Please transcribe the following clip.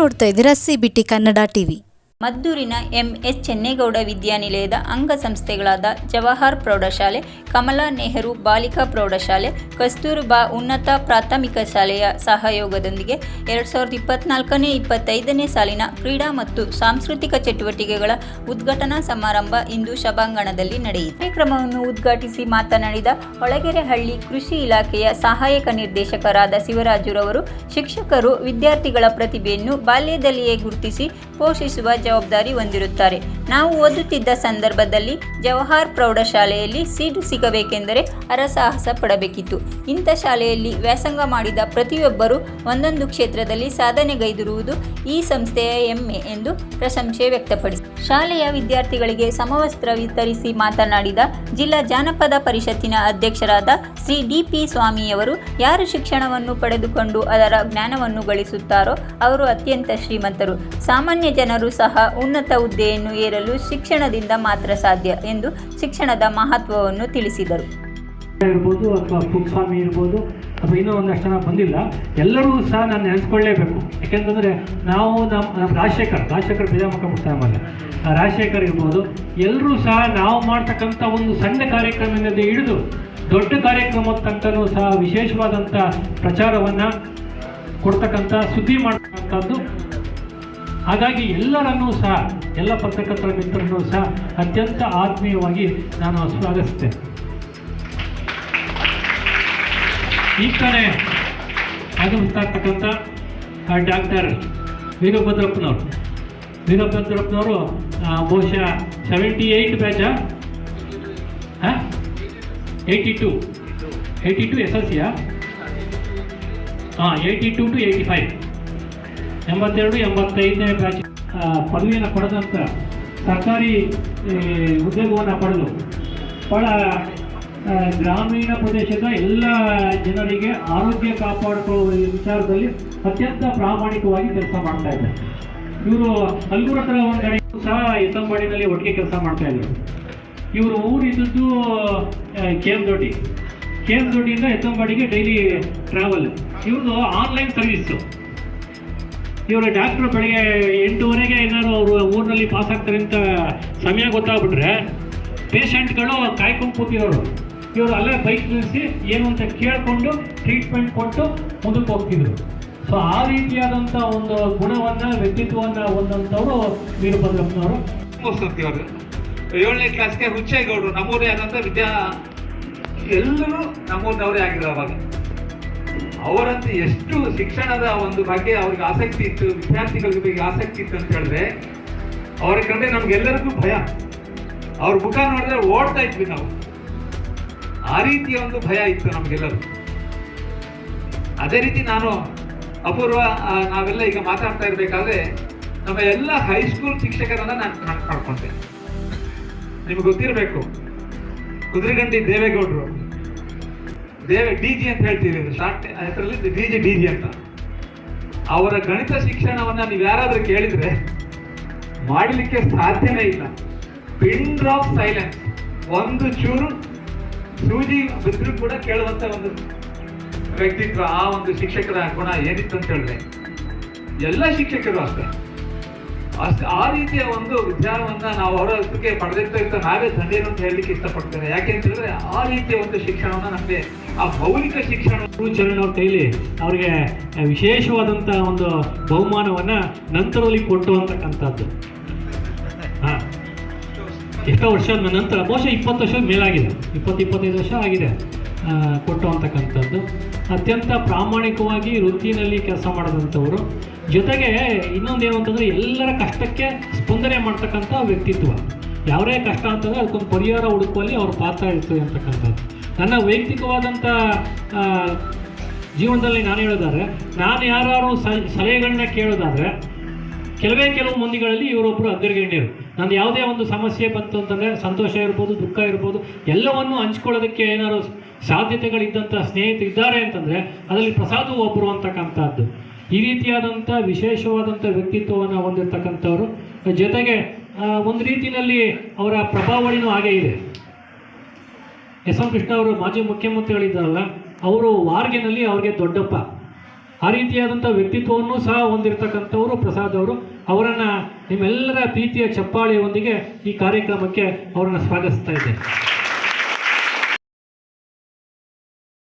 ನೋಡ್ತಾ ಇದ್ದೀರಾ CBT Kannada TV. ಮದ್ದೂರಿನ MS ಚೆನ್ನೇಗೌಡ ವಿದ್ಯಾನಿಲಯದ ಅಂಗಸಂಸ್ಥೆಗಳಾದ ಜವಾಹರ್ ಪ್ರೌಢಶಾಲೆ, ಕಮಲಾ ನೆಹರು ಬಾಲಿಕಾ ಪ್ರೌಢಶಾಲೆ, ಕಸ್ತೂರಬಾ ಉನ್ನತ ಪ್ರಾಥಮಿಕ ಶಾಲೆಯ ಸಹಯೋಗದೊಂದಿಗೆ 2024-25ನೇ ಸಾಲಿನ ಕ್ರೀಡಾ ಮತ್ತು ಸಾಂಸ್ಕೃತಿಕ ಚಟುವಟಿಕೆಗಳ ಉದ್ಘಾಟನಾ ಸಮಾರಂಭ ಇಂದು ಸಭಾಂಗಣದಲ್ಲಿ ನಡೆಯಿತು. ಕಾರ್ಯಕ್ರಮವನ್ನು ಉದ್ಘಾಟಿಸಿ ಮಾತನಾಡಿದ ಹೊಳಗೆರೆಹಳ್ಳಿ ಕೃಷಿ ಇಲಾಖೆಯ ಸಹಾಯಕ ನಿರ್ದೇಶಕರಾದ ಶಿವರಾಜುರವರು, ಶಿಕ್ಷಕರು ವಿದ್ಯಾರ್ಥಿಗಳ ಪ್ರತಿಭೆಯನ್ನು ಬಾಲ್ಯದಲ್ಲಿಯೇ ಗುರುತಿಸಿ ಪೋಷಿಸುವ ಜವಾಬ್ದಾರಿ ಹೊಂದಿರುತ್ತಾರೆ. ನಾವು ಓದುತ್ತಿದ್ದ ಸಂದರ್ಭದಲ್ಲಿ ಜವಾಹರ್ ಪ್ರೌಢಶಾಲೆಯಲ್ಲಿ ಸೀಟು ಸಿಗಬೇಕೆಂದರೆ ಹರಸಾಹಸ ಪಡಬೇಕಿತ್ತು. ಇಂಥ ಶಾಲೆಯಲ್ಲಿ ವ್ಯಾಸಂಗ ಮಾಡಿದ ಪ್ರತಿಯೊಬ್ಬರೂ ಒಂದೊಂದು ಕ್ಷೇತ್ರದಲ್ಲಿ ಸಾಧನೆಗೈದಿರುವುದು ಈ ಸಂಸ್ಥೆಯ ಹೆಮ್ಮೆ ಎಂದು ಪ್ರಶಂಸೆ ವ್ಯಕ್ತಪಡಿಸಿದರು. ಶಾಲೆಯ ವಿದ್ಯಾರ್ಥಿಗಳಿಗೆ ಸಮವಸ್ತ್ರ ವಿತರಿಸಿ ಮಾತನಾಡಿದ ಜಿಲ್ಲಾ ಜಾನಪದ ಪರಿಷತ್ತಿನ ಅಧ್ಯಕ್ಷರಾದ ಶ್ರೀ DP ಸ್ವಾಮಿಯವರು, ಯಾರು ಶಿಕ್ಷಣವನ್ನು ಪಡೆದುಕೊಂಡು ಅದರ ಜ್ಞಾನವನ್ನು ಗಳಿಸುತ್ತಾರೋ ಅವರು ಅತ್ಯಂತ ಶ್ರೀಮಂತರು. ಸಾಮಾನ್ಯ ಜನರು ಸಹ ಉನ್ನತ ಹುದ್ದೆಯನ್ನು ಏರಲು ಶಿಕ್ಷಣದಿಂದ ಮಾತ್ರ ಸಾಧ್ಯ ಎಂದು ಶಿಕ್ಷಣದ ಮಹತ್ವವನ್ನು ತಿಳಿಸಿದರು. ಇರ್ಬೋದು ಅಥವಾ ಕುಪ್ಸ್ವಾಮಿ ಇರ್ಬೋದು ಅಥವಾ ಇನ್ನೂ ಒಂದಷ್ಟು ಜನ ಬಂದಿಲ್ಲ, ಎಲ್ಲರೂ ಸಹ ನಾನು ನೆನೆಸ್ಕೊಳ್ಳೇಬೇಕು. ಯಾಕೆಂತಂದರೆ ನಾವು ನಮ್ಮ ರಾಜಶೇಖರ್ ಬೇಜಾಮಕ್ಕ ಮುಕ್ತಾಯಮಲ್ಲ, ರಾಜಶೇಖರ್ ಇರ್ಬೋದು, ಎಲ್ಲರೂ ಸಹ ನಾವು ಮಾಡ್ತಕ್ಕಂಥ ಒಂದು ಸಣ್ಣ ಕಾರ್ಯಕ್ರಮದಿಂದ ಹಿಡಿದು ದೊಡ್ಡ ಕಾರ್ಯಕ್ರಮದ ತನಕನೂ ಸಹ ವಿಶೇಷವಾದಂಥ ಪ್ರಚಾರವನ್ನು ಕೊಡ್ತಕ್ಕಂಥ ಸುದ್ದಿ ಮಾಡ್ತಕ್ಕಂಥದ್ದು. ಹಾಗಾಗಿ ಎಲ್ಲರನ್ನೂ ಸಹ, ಎಲ್ಲ ಪತ್ರಕರ್ತರ ಮಿತ್ರರನ್ನೂ ಸಹ ಅತ್ಯಂತ ಆತ್ಮೀಯವಾಗಿ ನಾನು ಸ್ವಾಗತಿಸ್ತೇನೆ. ಈಗ ತಾನೇ ಆಗಮಿಸ್ತಾರ್ತಕ್ಕಂಥ ಡಾಕ್ಟರ್ ವೀರಭದ್ರಪ್ಪನವರು ಬಹುಶಃ 78 ಬ್ಯಾಚ 82 SLCಯ 82 to 85 82-85ನೇ ಬ್ಯಾಚ್ ಪದವಿಯನ್ನು ಪಡೆದಂಥ ಸರ್ಕಾರಿ ಉದ್ಯೋಗವನ್ನು ಪಡೆದು ಬಹಳ ಗ್ರಾಮೀಣ ಪ್ರದೇಶದ ಎಲ್ಲ ಜನರಿಗೆ ಆರೋಗ್ಯ ಕಾಪಾಡಿಕೊಳ್ಳುವ ವಿಚಾರದಲ್ಲಿ ಅತ್ಯಂತ ಪ್ರಾಮಾಣಿಕವಾಗಿ ಕೆಲಸ ಮಾಡ್ತಾ ಇದ್ದಾರೆ. ಇವರು ಹಲ್ಗೂರು ಹತ್ರ ಒಂದು ಕಡೆ ಸಹ ಎತ್ತಂಬಾಡಿನಲ್ಲಿ ಒಟ್ಟಿಗೆ ಕೆಲಸ ಮಾಡ್ತಾ ಇದ್ರು. ಇವರು ಊರಿದ್ದು KM ದೊಡ್ಡಿಯಿಂದ ಎತ್ತಂಬಾಡಿಗೆ ಡೈಲಿ ಟ್ರಾವೆಲ್. ಇವ್ರದ್ದು ಆನ್ಲೈನ್ ಸರ್ವಿಸ್ಸು. ಇವರು ಡಾಕ್ಟ್ರು ಬೆಳಗ್ಗೆ 8:30ಗೆ ಏನಾದ್ರು ಅವರು ಊರಿನಲ್ಲಿ ಪಾಸ್ ಆಗ್ತಾರೆ ಅಂತ ಸಮಯ ಗೊತ್ತಾಗ್ಬಿಟ್ರೆ ಪೇಷಂಟ್ಗಳು ಕಾಯ್ಕೊಂಡು ಕೂತಿರೋರು. ಇವರು ಅಲ್ಲೇ ಬೈಕ್ ನಿಲ್ಲಿಸಿ ಏನು ಅಂತ ಕೇಳಿಕೊಂಡು ಟ್ರೀಟ್ಮೆಂಟ್ ಕೊಟ್ಟು ಮುಂದಕ್ಕೆ ಹೋಗ್ತಿದ್ರು. ಸೊ ಆ ರೀತಿಯಾದಂಥ ಒಂದು ಗುಣವನ್ನು, ವ್ಯಕ್ತಿತ್ವವನ್ನು ಹೊಂದಂಥವರು ವೀರಭದ್ರಪ್ಪನವರು. 7ನೇ ಕ್ಲಾಸ್ಗೆ ಹುಚ್ಚೇಗೌಡರು ನಮ್ಮೂರೇ ಆದಂಥ ಎಲ್ಲರೂ ನಮ್ಮೂರಿನವರೇ ಆಗಿದ್ರು. ಅವಾಗ ಅವರಂತೂ ಎಷ್ಟು ಶಿಕ್ಷಣದ ಒಂದು ಬಗ್ಗೆ ಅವ್ರಿಗೆ ಆಸಕ್ತಿ ಇತ್ತು, ವಿದ್ಯಾರ್ಥಿಗಳ ಬಗ್ಗೆ ಆಸಕ್ತಿ ಇತ್ತು ಅಂತ ಹೇಳಿದ್ರೆ ಅವರ ಕಂಡ್ರೆ ನಮ್ಗೆಲ್ಲರಿಗೂ ಭಯ. ಅವ್ರ ಮುಖ ನೋಡಿದ್ರೆ ಓಡ್ತಾ ಇದ್ವಿ ನಾವು. ಆ ರೀತಿಯ ಒಂದು ಭಯ ಇತ್ತು ನಮ್ಗೆಲ್ಲರೂ. ಅದೇ ರೀತಿ ನಾನು ಅಪೂರ್ವ ನಾವೆಲ್ಲ ಈಗ ಮಾತಾಡ್ತಾ ಇರ್ಬೇಕಾದ್ರೆ ನಮ್ಮ ಎಲ್ಲ ಹೈಸ್ಕೂಲ್ ಶಿಕ್ಷಕರನ್ನ ನಾನು ಮಾಡ್ಕೊಂಡೆ. ನಿಮ್ಗೆ ಗೊತ್ತಿರಬೇಕು, ಕುದುರೆಗಂಡಿ ದೇವೇಗೌಡರು, DG ಅಂತ ಹೇಳ್ತೀವಿ, ಶಾರ್ಟ್ ಹೆಸರಲ್ಲಿ DG ಅಂತ. ಅವರ ಗಣಿತ ಶಿಕ್ಷಣವನ್ನ ನೀವು ಯಾರಾದ್ರೂ ಕೇಳಿದ್ರೆ ಮಾಡಲಿಕ್ಕೆ ಸಾಧ್ಯನೇ ಇಲ್ಲ. ಪಿನ್ ಡ್ರಾಪ್ ಸೈಲೆನ್ಸ್, ಒಂದು ಚೂರು ಸೂಜಿ ಬಿದ್ರೂ ಕೂಡ ಕೇಳುವಂತ ಒಂದು ವ್ಯಕ್ತಿತ್ವ. ಆ ಒಂದು ಶಿಕ್ಷಕರ ಗುಣ ಏನಿತ್ತು ಅಂತ ಹೇಳಿದ್ರೆ ಎಲ್ಲ ಶಿಕ್ಷಕರು ಅಷ್ಟೇ ಆ ರೀತಿಯ ಒಂದು ವಿಚಾರವನ್ನ ನಾವು ಅವರ ಹತ್ರಕ್ಕೆ ಪಡೆದಿರ್ತಾ ನಾವೇ ಧನ್ಯರು ಅಂತ ಹೇಳಲಿಕ್ಕೆ ಇಷ್ಟಪಡ್ತೇನೆ. ಯಾಕೆ ಅಂತ ಹೇಳಿದ್ರೆ ಆ ರೀತಿಯ ಒಂದು ಶಿಕ್ಷಣವನ್ನ ನಮಗೆ, ಆ ಮೌಲಿಕ ಶಿಕ್ಷಣ. ಚರಣ್ ಅವ್ರ ಕೈಲಿ ಅವ್ರಿಗೆ ವಿಶೇಷವಾದಂಥ ಒಂದು ಬಹುಮಾನವನ್ನು ನಂತರದಲ್ಲಿ ಕೊಟ್ಟು ಅಂತಕ್ಕಂಥದ್ದು. ಎಷ್ಟೋ ವರ್ಷದ ನಂತರ, ಬಹುಶಃ 20 ವರ್ಷದ ಮೇಲಾಗಿದೆ, 20-25 ವರ್ಷ ಆಗಿದೆ ಕೊಟ್ಟು ಅಂತಕ್ಕಂಥದ್ದು. ಅತ್ಯಂತ ಪ್ರಾಮಾಣಿಕವಾಗಿ ವೃತ್ತಿನಲ್ಲಿ ಕೆಲಸ ಮಾಡಿದಂಥವರು. ಜೊತೆಗೆ ಇನ್ನೊಂದೇನು ಅಂತಂದರೆ ಎಲ್ಲರ ಕಷ್ಟಕ್ಕೆ ಸ್ಪಂದನೆ ಮಾಡ್ತಕ್ಕಂಥ ವ್ಯಕ್ತಿತ್ವ. ಯಾವುದೇ ಕಷ್ಟ ಅಂತಂದರೆ ಅದಕ್ಕೊಂದು ಪರಿಹಾರ ಹುಡುಕುವಲ್ಲಿ ಅವ್ರ ಪಾತ್ರ ಇರ್ತದೆ ಅಂತಕ್ಕಂಥದ್ದು. ನನ್ನ ವೈಯಕ್ತಿಕವಾದಂಥ ಜೀವನದಲ್ಲಿ ನಾನು ಹೇಳೋದಾದರೆ, ನಾನು ಯಾರು ಸಲಹೆಗಳನ್ನ ಕೇಳೋದಾದರೆ ಕೆಲವು ಮಂದಿಗಳಲ್ಲಿ ಇವರೊಬ್ಬರು ಅಗ್ರಗಣ್ಯರು. ನಂದು ಯಾವುದೇ ಒಂದು ಸಮಸ್ಯೆ ಬಂತು ಅಂತಂದರೆ, ಸಂತೋಷ ಇರ್ಬೋದು, ದುಃಖ ಇರ್ಬೋದು, ಎಲ್ಲವನ್ನು ಹಂಚ್ಕೊಳ್ಳೋದಕ್ಕೆ ಏನಾದ್ರು ಸಾಧ್ಯತೆಗಳಿದ್ದಂಥ ಸ್ನೇಹಿತರು ಇದ್ದಾರೆ ಅಂತಂದರೆ ಅದರಲ್ಲಿ ಪ್ರಸಾದ್ ಒಬ್ಬರು ಅಂತಕ್ಕಂಥದ್ದು. ಈ ರೀತಿಯಾದಂಥ ವಿಶೇಷವಾದಂಥ ವ್ಯಕ್ತಿತ್ವವನ್ನು ಹೊಂದಿರತಕ್ಕಂಥವ್ರು. ಜೊತೆಗೆ ಒಂದು ರೀತಿಯಲ್ಲಿ ಅವರ ಪ್ರಭಾವಳಿನೂ ಹಾಗೇ ಇದೆ. SM ಕೃಷ್ಣ ಅವರು ಮಾಜಿ ಮುಖ್ಯಮಂತ್ರಿಗಳಿದ್ದಾರಲ್ಲ, ಅವರು ವಾರ್ಗೆನಲ್ಲಿ ಅವ್ರಿಗೆ ದೊಡ್ಡಪ್ಪ. ಆ ರೀತಿಯಾದಂಥ ವ್ಯಕ್ತಿತ್ವವನ್ನು ಸಹ ಹೊಂದಿರತಕ್ಕಂಥವರು ಪ್ರಸಾದ್ ಅವರು. ಅವರನ್ನು ನಿಮ್ಮೆಲ್ಲರ ಪ್ರೀತಿಯ ಚಪ್ಪಾಳೆಯೊಂದಿಗೆ ಈ ಕಾರ್ಯಕ್ರಮಕ್ಕೆ ಅವರನ್ನು ಸ್ವಾಗತಿಸ್ತಾ ಇದ್ದೇನೆ.